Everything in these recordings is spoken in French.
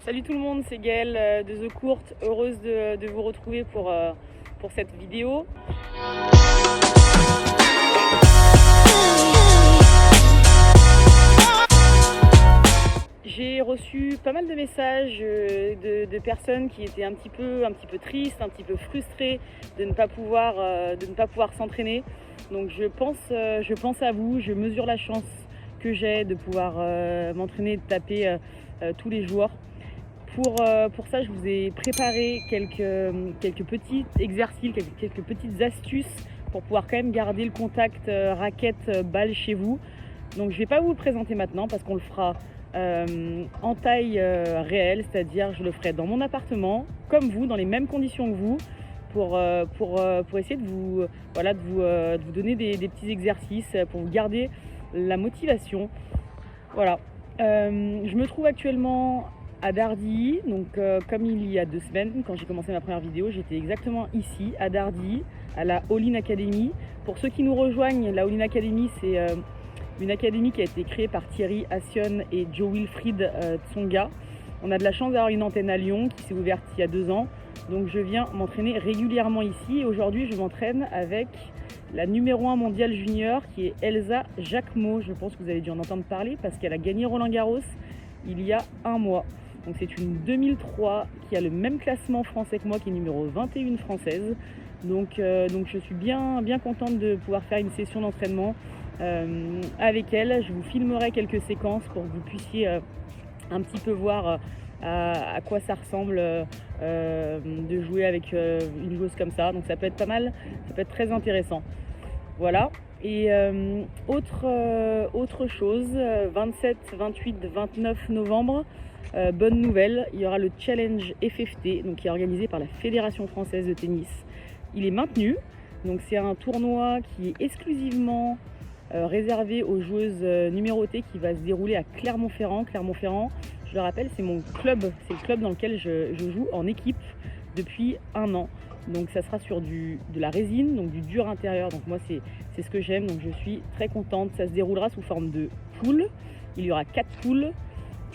Salut tout le monde, c'est Gaëlle de The Court, heureuse de vous retrouver pour cette vidéo. J'ai reçu pas mal de messages de personnes qui étaient un petit peu tristes, un petit peu frustrées de ne pas pouvoir s'entraîner. Donc je pense à vous, je mesure la chance que j'ai de pouvoir m'entraîner et de taper tous les jours. Pour ça, je vous ai préparé quelques petits exercices, quelques petites astuces pour pouvoir quand même garder le contact raquette-balle chez vous. Donc je ne vais pas vous le présenter maintenant parce qu'on le fera en taille réelle, c'est-à-dire je le ferai dans mon appartement, comme vous, dans les mêmes conditions que vous, pour essayer de vous donner des petits exercices, pour vous garder la motivation. Voilà. Je me trouve actuellement à Dardilly, donc comme il y a 2 semaines, quand j'ai commencé ma première vidéo, j'étais exactement ici, à Dardilly, à la All-In Academy. Pour ceux qui nous rejoignent, la All-In Academy, c'est une académie qui a été créée par Thierry Assion et Joe Wilfried Tsonga. On a de la chance d'avoir une antenne à Lyon qui s'est ouverte il y a 2 ans, donc je viens m'entraîner régulièrement ici. Et aujourd'hui, je m'entraîne avec la numéro 1 mondiale junior qui est Elsa Jacquemot. Je pense que vous avez dû en entendre parler parce qu'elle a gagné Roland Garros il y a 1 mois. Donc c'est une 2003 qui a le même classement français que moi, qui est numéro 21 française. Donc je suis bien contente de pouvoir faire une session d'entraînement avec elle. Je vous filmerai quelques séquences pour que vous puissiez un petit peu voir à quoi ça ressemble de jouer avec une joueuse comme ça. Donc ça peut être pas mal, ça peut être très intéressant. Voilà. Et autre chose, 27, 28, 29 novembre, bonne nouvelle, il y aura le Challenge FFT, donc qui est organisé par la Fédération Française de Tennis. Il est maintenu, donc c'est un tournoi qui est exclusivement réservé aux joueuses numérotées, qui va se dérouler à Clermont-Ferrand. Clermont-Ferrand, je le rappelle, c'est mon club, c'est le club dans lequel je joue en équipe depuis 1 an. Donc ça sera sur de la résine, donc du dur intérieur. Donc moi c'est ce que j'aime, donc je suis très contente. Ça se déroulera sous forme de poules. Il y aura 4 poules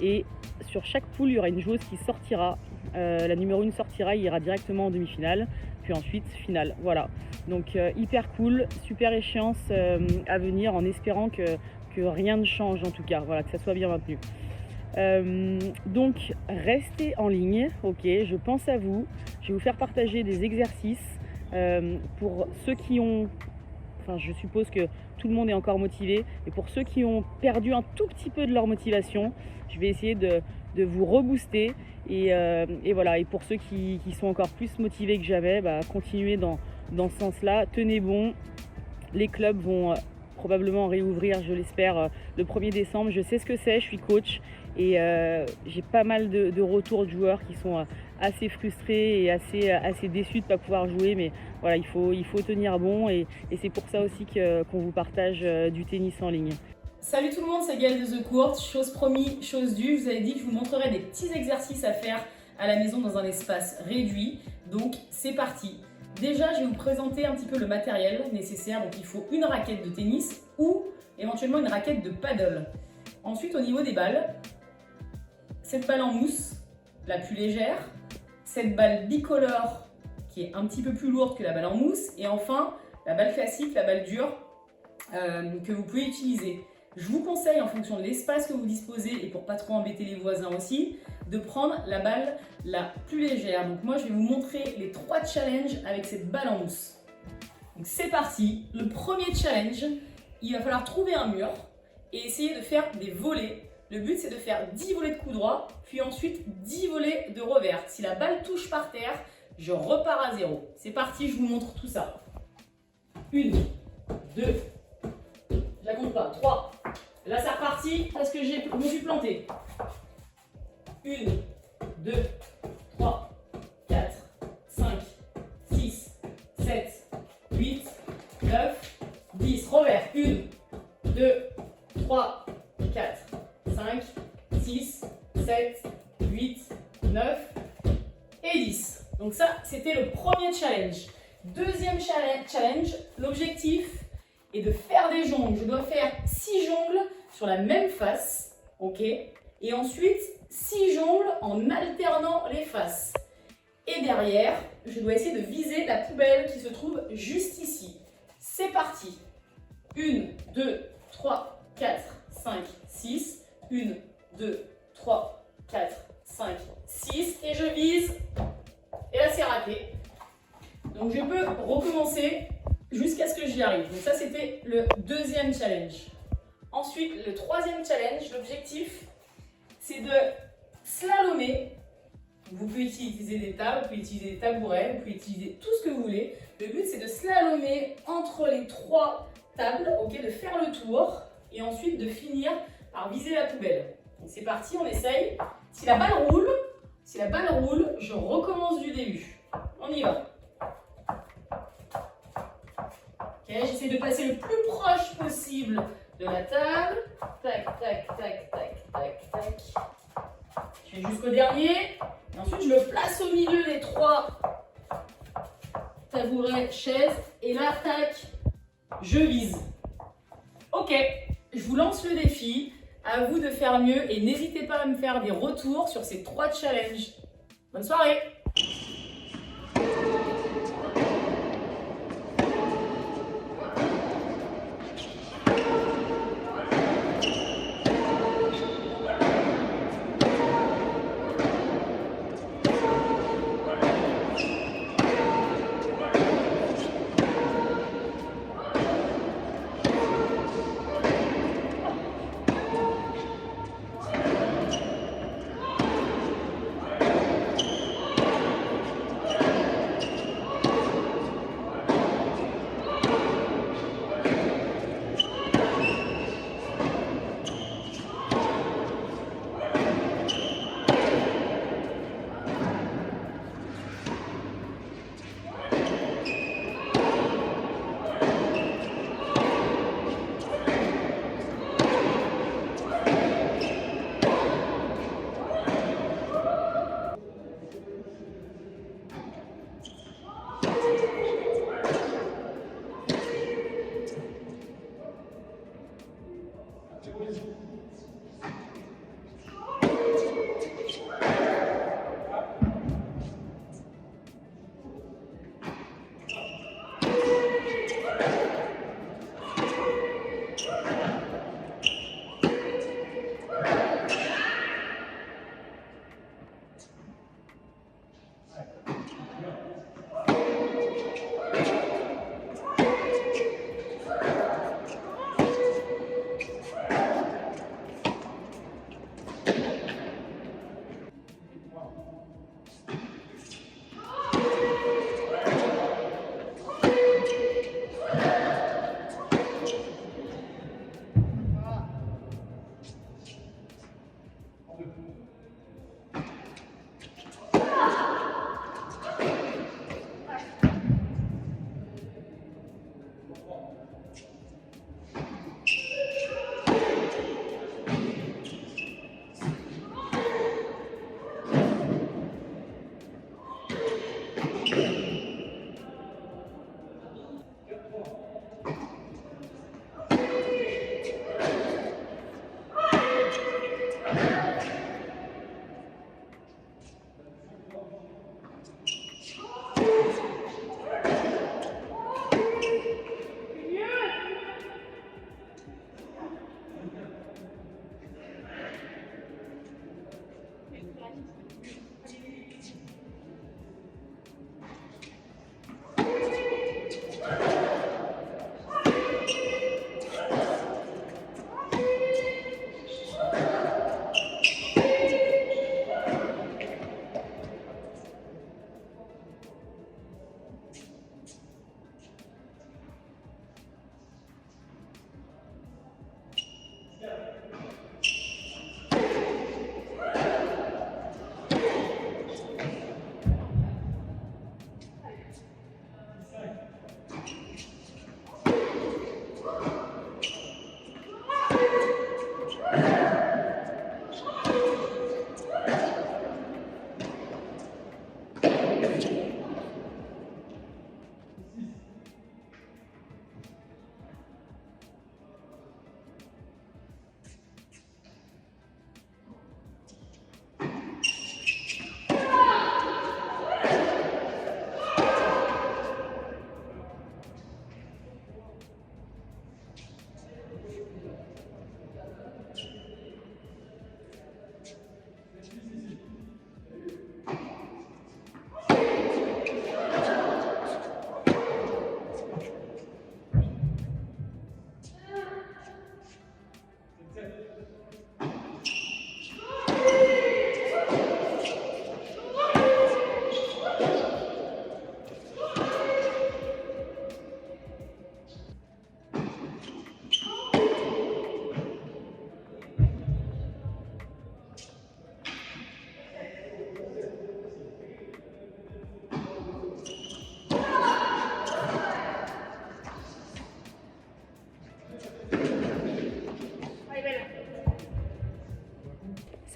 et sur chaque poule il y aura une joueuse qui sortira. La numéro 1 sortira, il ira directement en demi-finale, puis ensuite finale. Voilà, donc hyper cool, super échéance à venir, en espérant que rien ne change, en tout cas, voilà, que ça soit bien maintenu. Donc restez en ligne, ok, je pense à vous. Je vais vous faire partager des exercices pour ceux qui ont, enfin je suppose que tout le monde est encore motivé, et pour ceux qui ont perdu un tout petit peu de leur motivation, je vais essayer de vous rebooster, et voilà. Et pour ceux qui sont encore plus motivés que jamais, continuez dans ce sens-là, tenez bon. Les clubs vont probablement réouvrir, je l'espère, le 1er décembre. Je sais ce que c'est, je suis coach, et j'ai pas mal de retours de joueurs qui sont assez frustrés et assez déçus de ne pas pouvoir jouer, mais voilà, il faut tenir bon, et c'est pour ça aussi qu'on vous partage du tennis en ligne. Salut tout le monde, c'est Gaëlle de The Court. Chose promis, chose due, je vous avais dit que je vous montrerai des petits exercices à faire à la maison dans un espace réduit, donc c'est parti. Déjà, je vais vous présenter un petit peu le matériel nécessaire. Donc il faut une raquette de tennis ou éventuellement une raquette de paddle. Ensuite, au niveau des balles, cette balle en mousse, la plus légère, cette balle bicolore qui est un petit peu plus lourde que la balle en mousse, et enfin la balle classique, la balle dure que vous pouvez utiliser. Je vous conseille, en fonction de l'espace que vous disposez et pour pas trop embêter les voisins aussi, de prendre la balle la plus légère. Donc moi je vais vous montrer les 3 challenges avec cette balle en mousse. Donc c'est parti. Le premier challenge, il va falloir trouver un mur et essayer de faire des volées. Le but c'est de faire 10 volées de coup droit, puis ensuite 10 volées de revers. Si la balle touche par terre, je repars à 0. C'est parti, je vous montre tout ça. 1, 2, je la compte pas, 3. Là c'est reparti parce que je me suis planté. 1, 2, 3, 4, 5, 6, 7, 8, 9, 10. Revers. 1, 2, 3, 4, 5, 6, 7, 8, 9 et 10. Donc ça, c'était le premier challenge. Deuxième challenge, l'objectif est de faire des jongles. Je dois faire 6 jongles sur la même face, ok? Et ensuite, 6 jongles en alternant les faces. Et derrière, je dois essayer de viser la poubelle qui se trouve juste ici. C'est parti. 1, 2, 3, 4, 5, 6. 1, 2, 3, 4, 5, 6. Et je vise. Et là, c'est raté. Donc, je peux recommencer jusqu'à ce que j'y arrive. Donc, ça, c'était le deuxième challenge. Ensuite, le troisième challenge, l'objectif, c'est de slalomer. Vous pouvez utiliser des tables, vous pouvez utiliser des tabourets, vous pouvez utiliser tout ce que vous voulez. Le but, c'est de slalomer entre les 3 tables, ok, de faire le tour et ensuite de finir par viser la poubelle. Donc c'est parti, on essaye. Si la balle roule, je recommence du début. On y va. Ok, j'essaie de passer le plus proche possible de la table. Tac, tac, tac, tac, tac, tac. Je vais jusqu'au dernier. Et ensuite, je le place au milieu des 3 tabourets, chaises. Et là, tac, je vise. Ok, je vous lance le défi. À vous de faire mieux et n'hésitez pas à me faire des retours sur ces 3 challenges. Bonne soirée!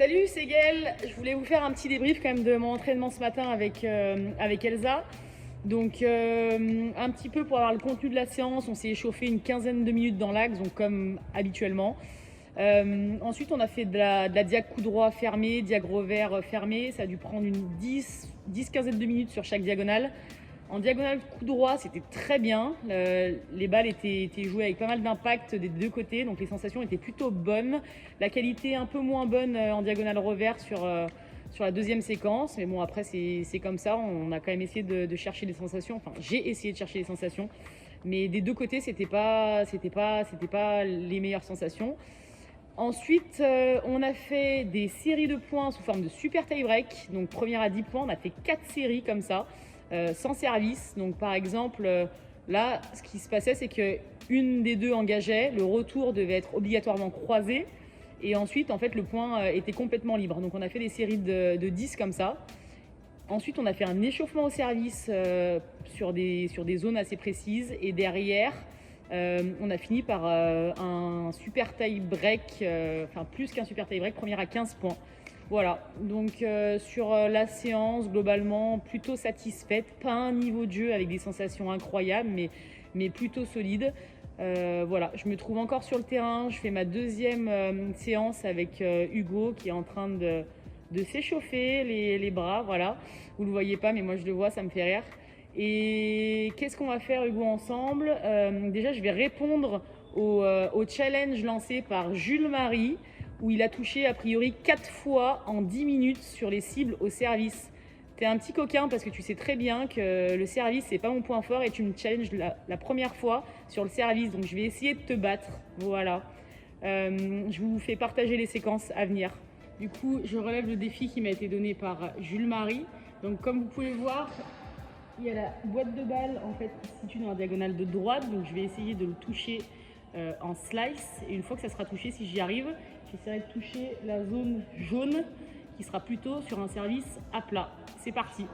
Salut, c'est Gaëlle. Je voulais vous faire un petit débrief quand même de mon entraînement ce matin avec Elsa. Donc un petit peu pour avoir le contenu de la séance, on s'est échauffé une quinzaine de minutes dans l'axe, donc comme habituellement. Ensuite on a fait de la diag coup droit fermé, diag revers fermé. Ça a dû prendre une 10-15 de minutes sur chaque diagonale. En diagonale coup droit, c'était très bien. Les balles étaient jouées avec pas mal d'impact des deux côtés, donc les sensations étaient plutôt bonnes. La qualité un peu moins bonne en diagonale revers sur la deuxième séquence. Mais bon, après, c'est comme ça. On a quand même essayé de chercher des sensations. Enfin, j'ai essayé de chercher des sensations. Mais des deux côtés, c'était pas les meilleures sensations. Ensuite, on a fait des séries de points sous forme de super tie break. Donc, première à 10 points, on a fait 4 séries comme ça. Sans service. Donc par exemple, là, ce qui se passait, c'est qu'une des deux engageait, le retour devait être obligatoirement croisé, et ensuite, en fait, le point était complètement libre. Donc on a fait des séries de 10 comme ça. Ensuite, on a fait un échauffement au service sur des zones assez précises, et derrière, on a fini par un super tie break, enfin plus qu'un super tie break, première à 15 points. Voilà, donc sur la séance, globalement, plutôt satisfaite. Pas un niveau de jeu avec des sensations incroyables, mais plutôt solide. Voilà, je me trouve encore sur le terrain. Je fais ma deuxième séance avec Hugo qui est en train de s'échauffer les bras. Voilà, vous ne le voyez pas, mais moi je le vois, ça me fait rire. Et qu'est-ce qu'on va faire, Hugo, ensemble? Déjà, je vais répondre au challenge lancé par Jules Marie, où il a touché a priori 4 fois en 10 minutes sur les cibles au service. T'es un petit coquin parce que tu sais très bien que le service c'est pas mon point fort et tu me challenges la première fois sur le service, donc je vais essayer de te battre. Voilà. Je vous fais partager les séquences à venir. Du coup, je relève le défi qui m'a été donné par Jules Marie. Donc comme vous pouvez voir, il y a la boîte de balles en fait qui se situe dans la diagonale de droite, donc je vais essayer de le toucher en slice, et une fois que ça sera touché, si j'y arrive, j'essaierai de toucher la zone jaune qui sera plutôt sur un service à plat. C'est parti.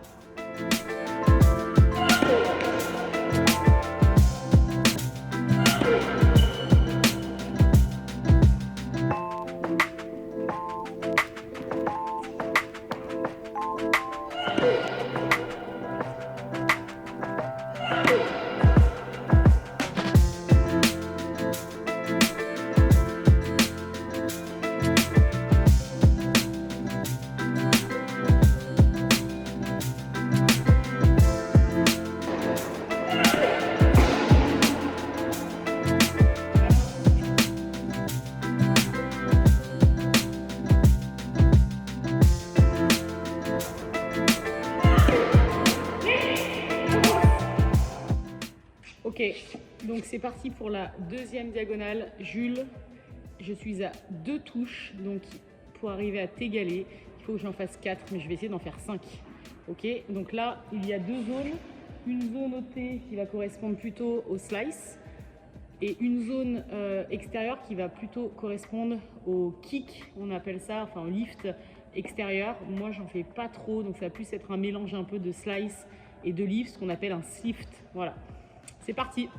Ok, donc c'est parti pour la deuxième diagonale. Jules, je suis à 2 touches, donc pour arriver à t'égaler, il faut que j'en fasse 4, mais je vais essayer d'en faire 5. Ok, donc là, il y a 2 zones. Une zone au T qui va correspondre plutôt au slice, et une zone extérieure qui va plutôt correspondre au kick, on appelle ça, enfin au lift extérieur. Moi, j'en fais pas trop, donc ça va plus être un mélange un peu de slice et de lift, ce qu'on appelle un slift. Voilà. C'est parti.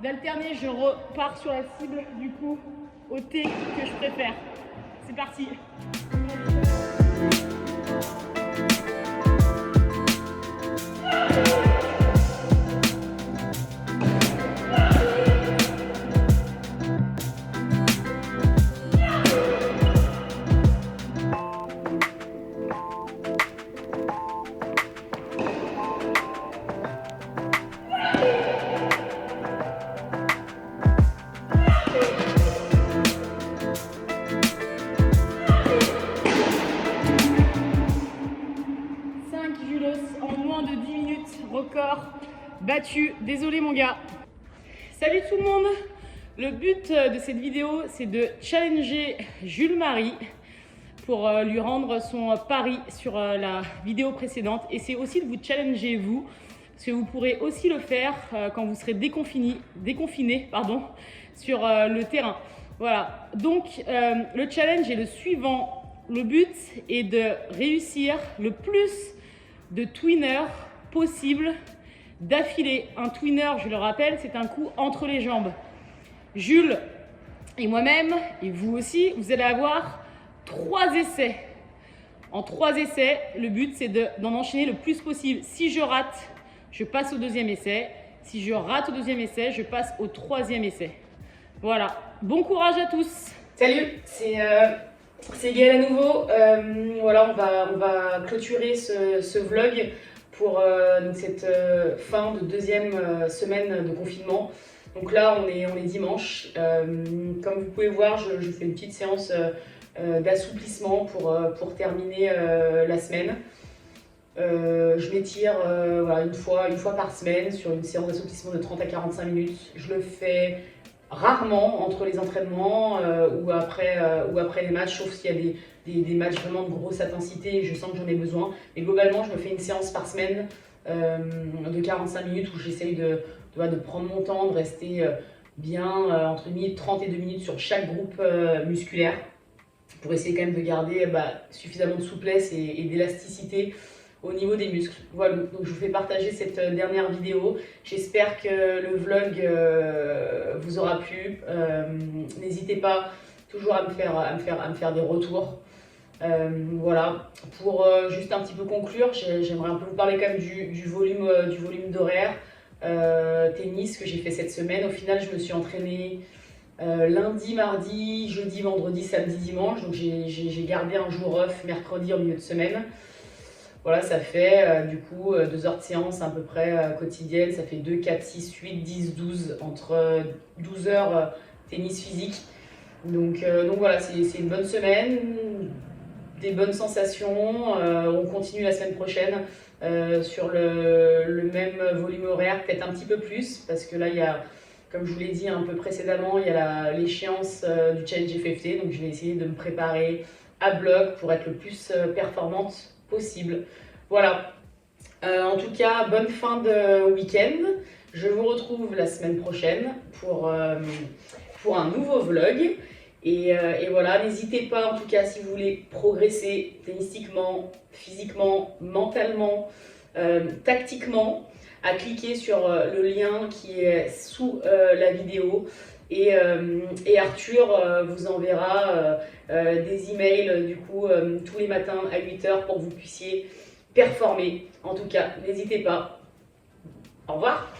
d'alterner, je repars sur la cible du coup au T que je préfère. C'est parti. En moins de 10 minutes, record battu. Désolé mon gars. Salut tout le monde. Le but de cette vidéo, c'est de challenger Jules Marie pour lui rendre son pari sur la vidéo précédente. Et c'est aussi de vous challenger vous, parce que vous pourrez aussi le faire quand vous serez déconfiné sur le terrain. Voilà, donc le challenge est le suivant. Le but est de réussir le plus de twinners possible d'affilée. Un twinner, je le rappelle, c'est un coup entre les jambes. Jules et moi-même, et vous aussi, vous allez avoir 3 essais. En 3 essais, le but c'est d'en enchaîner le plus possible. Si je rate, je passe au 2e essai. Si je rate au 2e essai, je passe au 3e essai. Voilà, bon courage à tous. Salut, c'est Gaëlle à nouveau. Voilà, on va clôturer ce vlog pour donc cette fin de 2e semaine de confinement. Donc là, on est dimanche. Comme vous pouvez voir, je fais une petite séance d'assouplissement pour terminer la semaine. Je m'étire voilà, une fois par semaine sur une séance d'assouplissement de 30 à 45 minutes. Je le fais rarement entre les entraînements ou après les matchs, sauf s'il y a des matchs vraiment de grosse intensité et je sens que j'en ai besoin. Mais globalement, je me fais une séance par semaine de 45 minutes où j'essaye de prendre mon temps, de rester bien entre 1 minute 30 et 2 minutes sur chaque groupe musculaire pour essayer quand même de garder suffisamment de souplesse et d'élasticité au niveau des muscles. Voilà, donc je vous fais partager cette dernière vidéo. J'espère que le vlog vous aura plu. N'hésitez pas toujours à me faire des retours. Voilà, pour juste un petit peu conclure, j'aimerais un peu vous parler quand même du volume d'horaire tennis que j'ai fait cette semaine. Au final, je me suis entraînée lundi, mardi, jeudi, vendredi, samedi, dimanche. Donc j'ai gardé un jour off mercredi en milieu de semaine. Voilà, ça fait du coup 2 heures de séance à peu près quotidienne. Ça fait 2, 4, 6, 8, 10, 12, entre 12 heures tennis physique. Donc voilà, c'est une bonne semaine, des bonnes sensations. On continue la semaine prochaine sur le même volume horaire, peut-être un petit peu plus, parce que là, il y a, comme je vous l'ai dit un peu précédemment, il y a l'échéance du Challenge FFT. Donc je vais essayer de me préparer à bloc pour être le plus performante possible. Voilà. En tout cas, bonne fin de week-end. Je vous retrouve la semaine prochaine pour un nouveau vlog. Et voilà, n'hésitez pas en tout cas si vous voulez progresser tennistiquement, physiquement, mentalement, tactiquement, à cliquer sur le lien qui est sous la vidéo. Et Arthur vous enverra des emails du coup tous les matins à 8 h pour que vous puissiez performer. En tout cas, n'hésitez pas. Au revoir.